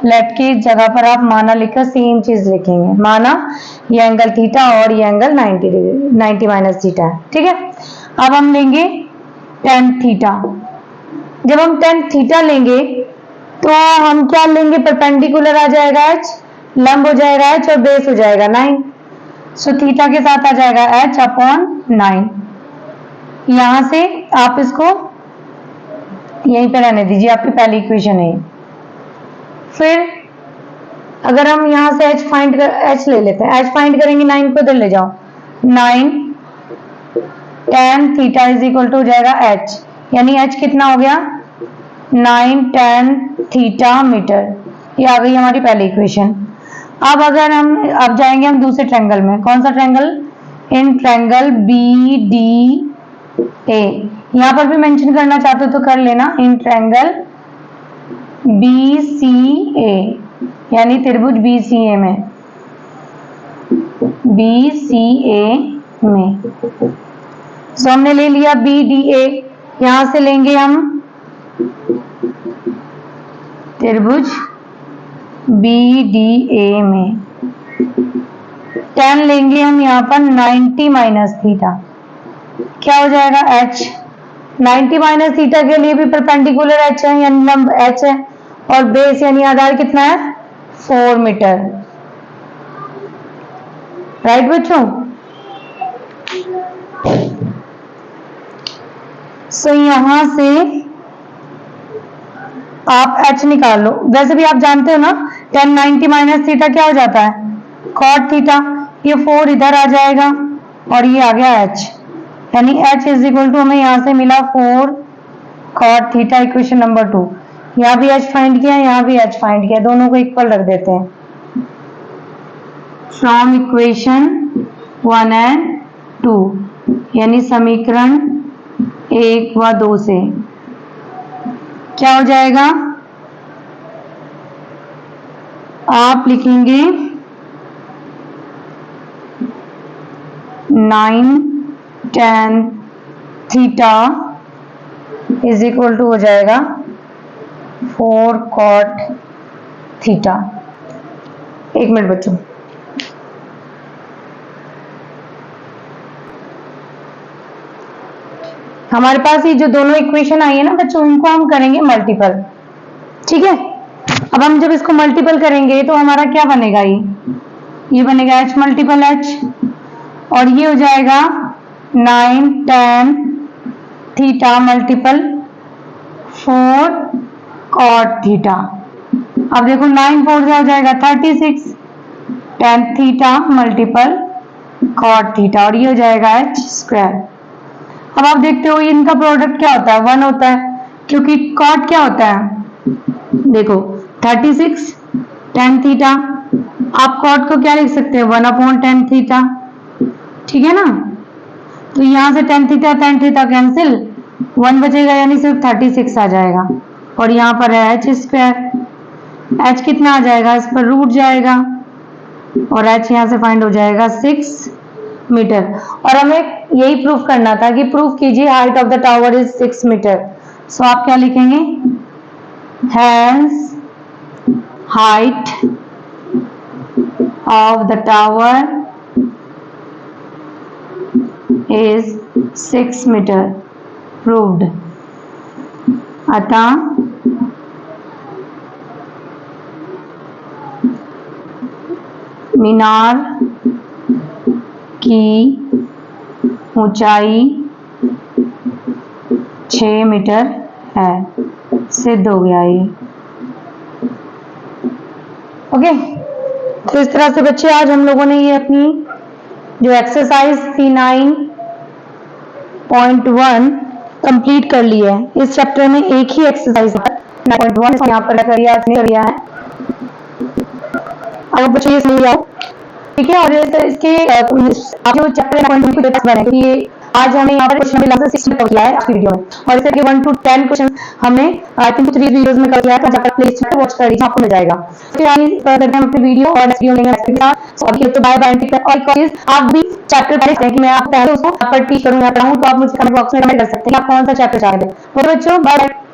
लेट की जगह पर आप माना लिखकर सेम चीज लिखेंगे, माना ये एंगल थीटा और ये एंगल 90 माइनस थीटा है। ठीक है, अब हम लेंगे tan थीटा। जब हम tan थीटा लेंगे तो हम क्या लेंगे, परपेंडिकुलर आ जाएगा h, लंब हो जाएगा h और बेस हो जाएगा 9। सो थीटा के साथ आ जाएगा h अपॉन 9। यहां से आप इसको यहीं पे रहने दीजिए, आपकी पहली इक्वेशन है। फिर अगर हम यहां से h ले लेते हैं, h फाइंड करेंगे, 9 को इधर ले जाओ, 9 tan theta is equal to हो जाएगा h, यानी h कितना हो गया 9 tan थीटा मीटर। ये आ गई हमारी पहली इक्वेशन। अब अगर अब जाएंगे हम दूसरे ट्रायंगल में, कौन सा ट्रायंगल, इन ट्रायंगल BDA यहां पर भी मेंशन करना चाहते हो तो कर लेना, इन ट्रायंगल BCA, यानी त्रिभुज BCA में, BCA में। सो हमने ले लिया BDA, यहां से लेंगे हम त्रिभुज BDA में, tan लेंगे हम यहाँ पर 90 माइनस थीटा, क्या हो जाएगा h। 90 माइनस थीटा के लिए भी परपेंडिकुलर h है, यानी लंब h है, और बेस यानी आधार कितना है 4 मीटर। राइट बच्चों। सो यहां से आप h निकाल लो। वैसे भी आप जानते हो ना, tan 90 माइनस थीटा क्या हो जाता है cot थीटा, ये 4 इधर आ जाएगा और ये आ गया h, यानी h इज इक्वल टू हमें यहां से मिला 4 cot थीटा, इक्वेशन नंबर 2। यहाँ भी h फाइंड किया, यहाँ भी h फाइंड किया, दोनों को इक्वल रख देते हैं। फ्रॉम इक्वेशन 1 एंड 2, यानी समीकरण 1 व 2 से क्या हो जाएगा, आप लिखेंगे 9 tan theta is equal to हो जाएगा 4 cot थीटा। एक मिनट बच्चों, हमारे पास ये जो दोनों इक्वेशन आई है ना बच्चों, इनको हम करेंगे मल्टीपल, ठीक है। अब हम जब इसको मल्टीपल करेंगे तो हमारा क्या बनेगा, ये बनेगा h मल्टीपल h, और ये हो जाएगा 9 tan theta multiple 4 cot theta. अब देखो 9 4 से हो जाएगा 36 tan theta multiple cot theta, और ये हो जाएगा h स्क्वायर। अब आप देखते हो इनका प्रोडक्ट क्या होता है 1 होता है, क्योंकि cot क्या होता है, देखो 36 tan थीटा, आप cot को क्या लिख सकते हैं 1/tan थीटा, ठीक है ना। तो यहां से tan थीटा कैंसिल, 1 बचेगा यानी सिर्फ 36 आ जाएगा, और यहाँ पर है h स्क्वायर, h कितना आ जाएगा, इस पर रूट जाएगा और h यहाँ से फाइंड हो जाएगा 6 मीटर। और हमें यही प्रूफ करना था कि प्रूफ कीजिए height of the tower is 6 meter. So आप क्या लिखेंगे, hence height of the tower is 6 meter, proved. अतः मीनार की ऊंचाई 6 मीटर है, सिद्ध हो गया ये। ओके, तो इस तरह से बच्चे आज हम लोगों ने ये अपनी जो एक्सरसाइज थी 9.1 कंप्लीट कर ली है। इस चैप्टर में एक ही एक्सरसाइज है 9.1 यहाँ पर किया है। अगर बच्चे ये समझ आओ, ठीक है। और इसके आप जो चैप्टर 9.1 के पेपर्स बने, क्योंकि आज हमें यहाँ पर क्वेश्चन मिला 6 कर दिया है आज वीडियो में, और इसके 1 to 10 क्वेश्चन हमने आई थिंक 3 वीडियोस में कर दिया है, तो जाकर प्लेलिस्ट में वॉच कर लीजिए, आपको मिल जाएगा। तो करते हैं अपनी वीडियो और नेक्स्ट वीडियो लेंगे। तो बाय बाय। और एक चीज, आप भी चैप्टर पढ़े कि मैं आप पहले उसको पर टीच करूंगा, तो आप मुझे कमेंट बॉक्स में कमेंट कर सकते हैं आप कौन सा चैप्टर चाह रहे हैं। तो बच्चों बाय बाय।